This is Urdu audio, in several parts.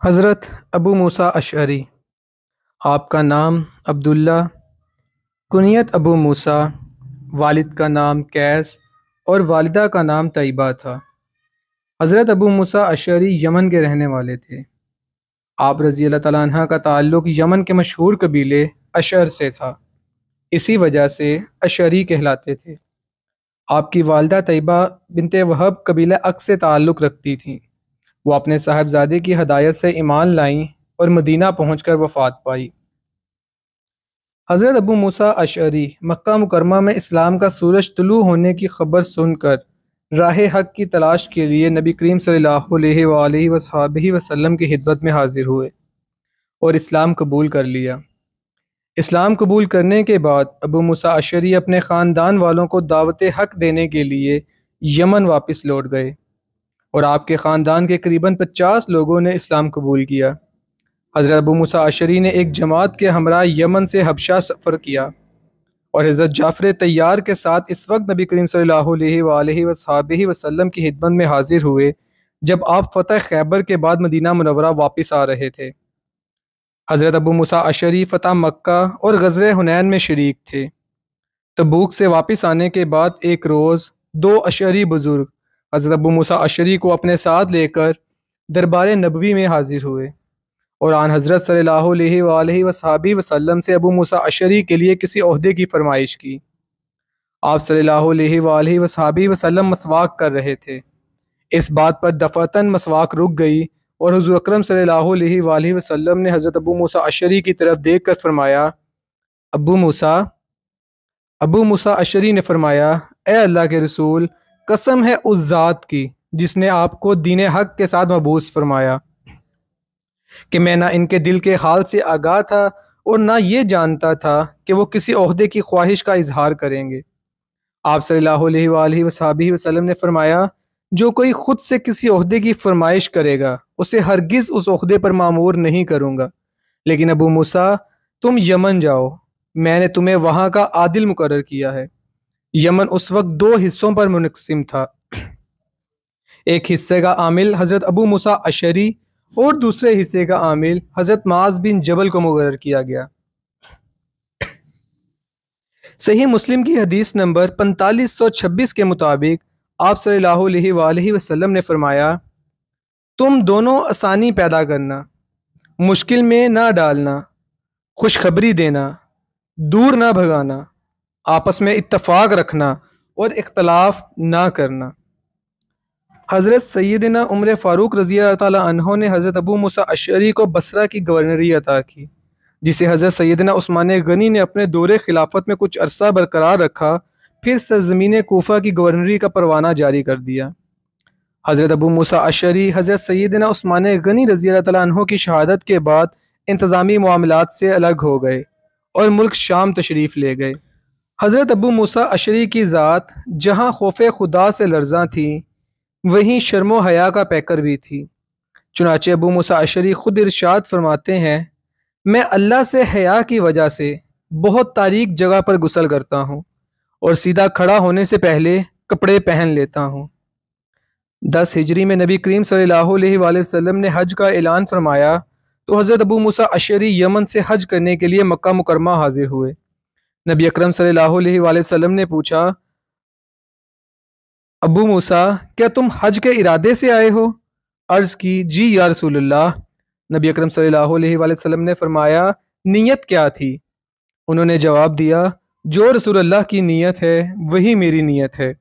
حضرت ابو موسیٰ اشعری، آپ کا نام عبداللہ، کنیت ابو موسیٰ، والد کا نام قیس اور والدہ کا نام طیبہ تھا۔ حضرت ابو موسیٰ اشعری یمن کے رہنے والے تھے۔ آپ رضی اللہ تعالیٰ عنہ کا تعلق یمن کے مشہور قبیلے اشعر سے تھا، اسی وجہ سے اشعری کہلاتے تھے۔ آپ کی والدہ طیبہ بنت وہب قبیلہ عق سے تعلق رکھتی تھیں۔ وہ اپنے صاحبزادے کی ہدایت سے ایمان لائیں اور مدینہ پہنچ کر وفات پائی۔ حضرت ابو موسیٰ اشعری مکہ مکرمہ میں اسلام کا سورج طلوع ہونے کی خبر سن کر راہ حق کی تلاش کے لیے نبی کریم صلی اللہ علیہ وآلہ وصحبہ وسلم کی خدمت میں حاضر ہوئے اور اسلام قبول کر لیا۔ اسلام قبول کرنے کے بعد ابو موسیٰ اشعری اپنے خاندان والوں کو دعوت حق دینے کے لیے یمن واپس لوٹ گئے اور آپ کے خاندان کے قریباً 50 لوگوں نے اسلام قبول کیا۔ حضرت ابو موسیٰ اشعری نے ایک جماعت کے ہمراہ یمن سے حبشہ سفر کیا اور حضرت جعفر طیار کے ساتھ اس وقت نبی کریم صلی اللہ علیہ وآلہ وصحبہ وسلم کی خدمت میں حاضر ہوئے جب آپ فتح خیبر کے بعد مدینہ منورہ واپس آ رہے تھے۔ حضرت ابو موسیٰ اشعری فتح مکہ اور غزوہ حنین میں شریک تھے۔ تبوک سے واپس آنے کے بعد ایک روز 2 اشعری بزرگ حضرت ابو موسیٰ اشعری کو اپنے ساتھ لے کر دربار نبوی میں حاضر ہوئے اور آن حضرت صلی اللہ علیہ وآلہ وصحبہ وسلم سے ابو موسیٰ اشعری کے لیے کسی عہدے کی فرمائش کی۔ آپ صلی اللہ علیہ وآلہ وصحبہ وسلم مسواک کر رہے تھے۔ اس بات پر دفعتاً مسواک رک گئی اور حضور اکرم صلی اللہ علیہ وآلہ وسلم نے حضرت ابو موسیٰ اشعری کی طرف دیکھ کر فرمایا، ابو موسیٰ۔ ابو موسیٰ اشعری نے فرمایا، اے اللہ کے رسول، قسم ہے اس ذات کی جس نے آپ کو دین حق کے ساتھ مبعوث فرمایا کہ میں نہ ان کے دل کے حال سے آگاہ تھا اور نہ یہ جانتا تھا کہ وہ کسی عہدے کی خواہش کا اظہار کریں گے۔ آپ صلی اللہ علیہ وآلہ وصحبہ وسلم نے فرمایا، جو کوئی خود سے کسی عہدے کی فرمائش کرے گا اسے ہرگز اس عہدے پر مامور نہیں کروں گا، لیکن ابو موسیٰ تم یمن جاؤ، میں نے تمہیں وہاں کا عادل مقرر کیا ہے۔ یمن اس وقت 2 حصوں پر منقسم تھا، ایک حصے کا عامل حضرت ابو موسیٰ اشعری اور دوسرے حصے کا عامل حضرت معاذ بن جبل کو مقرر کیا گیا۔ صحیح مسلم کی حدیث نمبر 4526 کے مطابق آپ صلی اللہ علیہ وآلہ وسلم نے فرمایا، تم دونوں آسانی پیدا کرنا، مشکل میں نہ ڈالنا، خوشخبری دینا، دور نہ بھگانا، آپس میں اتفاق رکھنا اور اختلاف نہ کرنا۔ حضرت سیدنا عمر فاروق رضی اللہ تعالیٰ عنہ نے حضرت ابو موسیٰ اشعری کو بصرہ کی گورنری عطا کی، جسے حضرت سیدنا عثمان غنی نے اپنے دور خلافت میں کچھ عرصہ برقرار رکھا، پھر سرزمین کوفہ کی گورنری کا پروانہ جاری کر دیا۔ حضرت ابو موسیٰ اشعری حضرت سیدنا عثمان غنی رضی اللہ تعالیٰ عنہ کی شہادت کے بعد انتظامی معاملات سے الگ ہو گئے اور ملک شام تشریف لے گئے۔ حضرت ابو موسیٰ اشعری کی ذات جہاں خوف خدا سے لرزاں تھی، وہیں شرم و حیا کا پیکر بھی تھی۔ چنانچہ ابو موسیٰ اشعری خود ارشاد فرماتے ہیں، میں اللہ سے حیا کی وجہ سے بہت تاریک جگہ پر غسل کرتا ہوں اور سیدھا کھڑا ہونے سے پہلے کپڑے پہن لیتا ہوں۔ 10 ہجری میں نبی کریم صلی اللہ علیہ وآلہ وسلم نے حج کا اعلان فرمایا تو حضرت ابو موسیٰ اشعری یمن سے حج کرنے کے لیے مکہ مکرمہ حاضر ہوئے۔ نبی اکرم صلی اللہ علیہ وآلہ وسلم نے پوچھا، ابو موسیٰ کیا تم حج کے ارادے سے آئے ہو؟ عرض کی، جی یا رسول اللہ۔ نبی اکرم صلی اللہ علیہ وآلہ وسلم نے فرمایا، نیت کیا تھی؟ انہوں نے جواب دیا، جو رسول اللہ کی نیت ہے وہی میری نیت ہے۔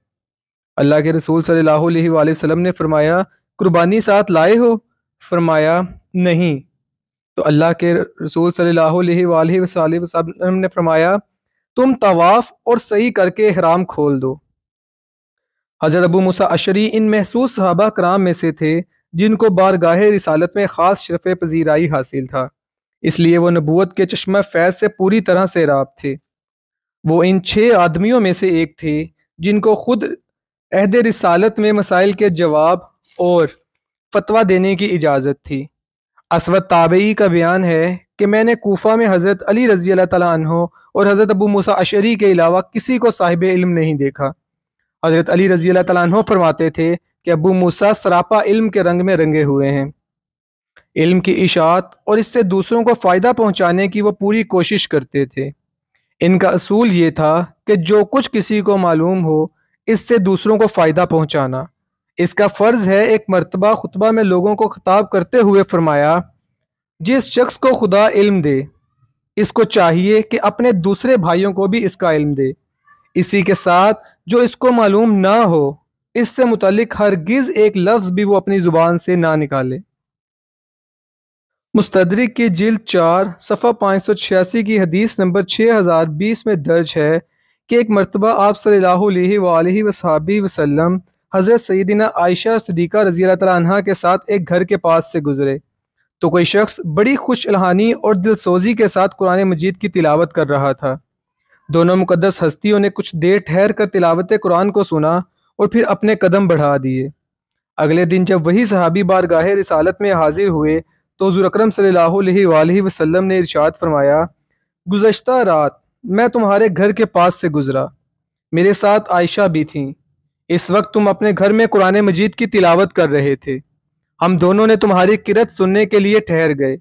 اللہ کے رسول صلی اللہ علیہ وآلہ وسلم نے فرمایا، قربانی ساتھ لائے ہو؟ فرمایا، نہیں۔ تو اللہ کے رسول صلی اللہ علیہ وآلہ وسلم نے فرمایا، تم طواف اور سعی کر کے احرام کھول دو۔ حضرت ابو موسیٰ اشعری ان محسوس صحابہ کرام میں سے تھے جن کو بارگاہ رسالت میں خاص شرف پذیرائی حاصل تھا، اس لیے وہ نبوت کے چشمہ فیض سے پوری طرح سیراب تھے۔ وہ ان 6 آدمیوں میں سے ایک تھے جن کو خود عہد رسالت میں مسائل کے جواب اور فتویٰ دینے کی اجازت تھی۔ اسود تابعی کا بیان ہے کہ میں نے کوفہ میں حضرت علی رضی اللہ تعالیٰ عنہ اور حضرت ابو موسیٰ اشعری کے علاوہ کسی کو صاحب علم نہیں دیکھا۔ حضرت علی رضی اللہ تعالیٰ عنہ فرماتے تھے کہ ابو موسیٰ سراپا علم کے رنگ میں رنگے ہوئے ہیں۔ علم کی اشاعت اور اس سے دوسروں کو فائدہ پہنچانے کی وہ پوری کوشش کرتے تھے۔ ان کا اصول یہ تھا کہ جو کچھ کسی کو معلوم ہو اس سے دوسروں کو فائدہ پہنچانا۔ اس کا فرض ہے۔ ایک مرتبہ خطبہ میں لوگوں کو خطاب کرتے ہوئے فرمایا، جس شخص کو خدا علم دے اس کو چاہیے کہ اپنے دوسرے بھائیوں کو بھی اس کا علم دے، اسی کے ساتھ جو اس کو معلوم نہ ہو اس سے متعلق ہرگز ایک لفظ بھی وہ اپنی زبان سے نہ نکالے۔ مستدرک کی جلد 4 صفحہ 586 کی حدیث نمبر 6020 میں درج ہے کہ ایک مرتبہ آپ صلی اللہ علیہ وآلہ وصحبہ وسلم حضرت سیدنا عائشہ صدیقہ رضی اللہ تعالیٰ عنہ کے ساتھ ایک گھر کے پاس سے گزرے تو کوئی شخص بڑی خوش الحانی اور دل سوزی کے ساتھ قرآن مجید کی تلاوت کر رہا تھا۔ دونوں مقدس ہستیوں نے کچھ دیر ٹھہر کر تلاوت قرآن کو سنا اور پھر اپنے قدم بڑھا دیے۔ اگلے دن جب وہی صحابی بارگاہ رسالت میں حاضر ہوئے تو حضور اکرم صلی اللہ علیہ وآلہ وسلم نے ارشاد فرمایا، گزشتہ رات میں تمہارے گھر کے پاس سے گزرا، میرے ساتھ عائشہ بھی تھیں، اس وقت تم اپنے گھر میں قرآن مجید کی تلاوت کر رہے تھے، ہم دونوں نے تمہاری قرأت سننے کے لیے ٹھہر گئے۔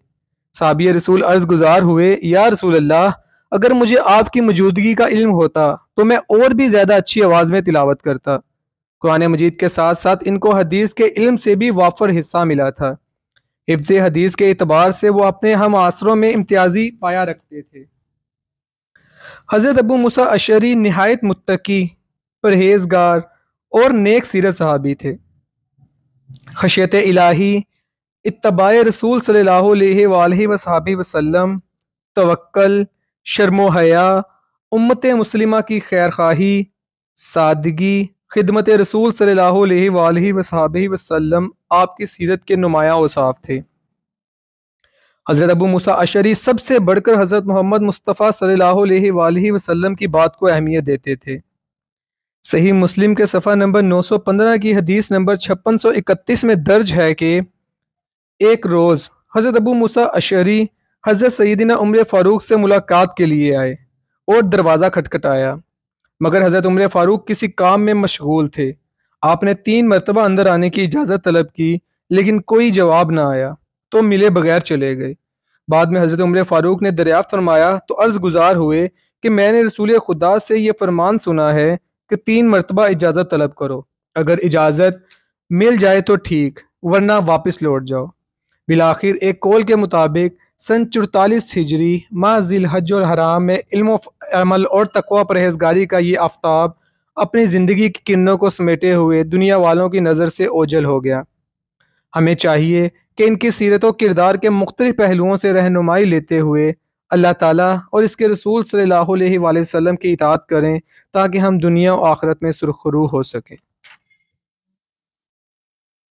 صحابی رسول عرض گزار ہوئے، یا رسول اللہ، اگر مجھے آپ کی موجودگی کا علم ہوتا تو میں اور بھی زیادہ اچھی آواز میں تلاوت کرتا۔ قرآن مجید کے ساتھ ساتھ ان کو حدیث کے علم سے بھی وافر حصہ ملا تھا۔ حفظ حدیث کے اعتبار سے وہ اپنے ہم عصروں میں امتیازی پایہ رکھتے تھے۔ حضرت ابو موسیٰ اشعری نہایت متقی، پرہیزگار اور نیک سیرت صحابی تھے۔ خشیت الہی، اتباع رسول صلی اللہ علیہ وآلہ وصحبہ وسلم، توکل، شرم و حیا، امت مسلمہ کی خیرخواہی، سادگی، خدمت رسول صلی اللہ علیہ وآلہ وصحبہ وسلم آپ کی سیرت کے نمایاں اوصاف تھے۔ حضرت ابو موسیٰ اشعری سب سے بڑھ کر حضرت محمد مصطفیٰ صلی اللہ علیہ وآلہ وسلم کی بات کو اہمیت دیتے تھے۔ صحیح مسلم کے صفحہ نمبر 915 کی حدیث نمبر 5631 میں درج ہے کہ ایک روز حضرت ابو موسیٰ اشعری حضرت سیدنا عمر فاروق سے ملاقات کے لیے آئے اور دروازہ کھٹکھٹایا، مگر حضرت عمر فاروق کسی کام میں مشغول تھے۔ آپ نے 3 مرتبہ اندر آنے کی اجازت طلب کی لیکن کوئی جواب نہ آیا تو ملے بغیر چلے گئے۔ بعد میں حضرت عمر فاروق نے دریافت فرمایا تو عرض گزار ہوئے کہ میں نے رسول خدا سے یہ فرمان سنا ہے کہ 3 مرتبہ اجازت طلب کرو، اگر اجازت مل جائے تو ٹھیک ورنہ واپس لوٹ جاؤ۔ بالآخر ایک قول کے مطابق سن 44 ہجری ماہ ذی الحج الحرام میں علم و عمل اور تقوی پرہیزگاری کا یہ آفتاب اپنی زندگی کی کرنوں کو سمیٹے ہوئے دنیا والوں کی نظر سے اوجھل ہو گیا۔ ہمیں چاہیے کہ ان کی سیرت و کردار کے مختلف پہلوؤں سے رہنمائی لیتے ہوئے اللہ تعالیٰ اور اس کے رسول صلی اللہ علیہ وآلہ وسلم کی اطاعت کریں تاکہ ہم دنیا و آخرت میں سرخرو ہو سکیں۔